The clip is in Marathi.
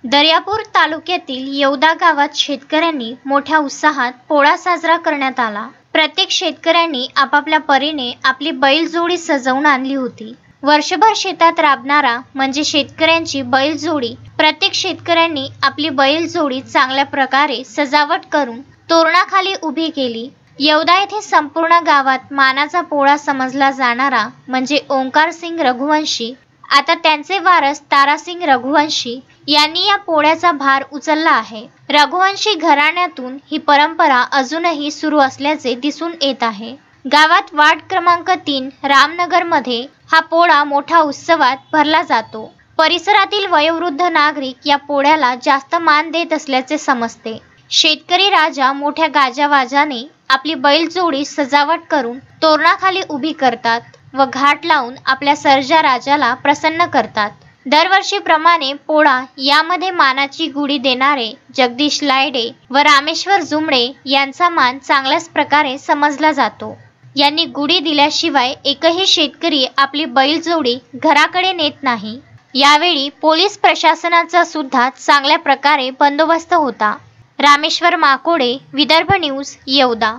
दर्यापूर तालुक्यातील येवदा गावात शेतकऱ्यांनी मोठ्या उत्साहात पोळा साजरा करण्यात आला। प्रत्येक शेतकऱ्यांनी आपापल्या परीने आपली बैलजोडी सजवून आणली होती। वर्षभर शेतात राबणारा म्हणजे शेतकऱ्यांची बैलजोडी। प्रत्येक शेतकऱ्यांनी आपली बैलजोडी चांगल्या प्रकारे सजावट करून तोरणाखाली उभी केली। येवदा येथे संपूर्ण गावात मानाचा पोळा समजला जाणारा म्हणजे ओंकारसिंग रघुवंशी, आता त्यांचे वारस तारासिंग रघुवंशी यांनी या पोळ्याचा भार उचलला आहे। रघुवंशी घराण्यातून ही परंपरा अजूनही सुरू असल्याचे दिसून येत आहे। गावात वार्ड क्रमांक 3 रामनगर मध्ये हा पोळा मोठ्या उत्सवात भरला जातो। परिसरातील वयोवृद्ध नागरिक या पोळ्याला जास्त मान देत असल्याचे समजते। शेतकरी राजा मोठ्या गाजावाजाने आपली बैलजोडी सजावट करून तोरणाखाली उभी करतात व घाट लावून आपल्या सर्जा राजाला प्रसन्न करतात। दरवर्षीप्रमाणे पोळा यामध्ये मानाची गुढी देणारे जगदीश लायडे व रामेश्वर जुमडे यांचा मान चांगल्याच प्रकारे समजला जातो। यांनी गुढी दिल्याशिवाय एकही शेतकरी आपली बैलजोडी घराकडे नेत नाही। यावेळी पोलीस प्रशासनाचा सुद्धा चांगल्या प्रकारे बंदोबस्त होता। रामेश्वर माकोडे, विदर्भ न्यूज, येवदा।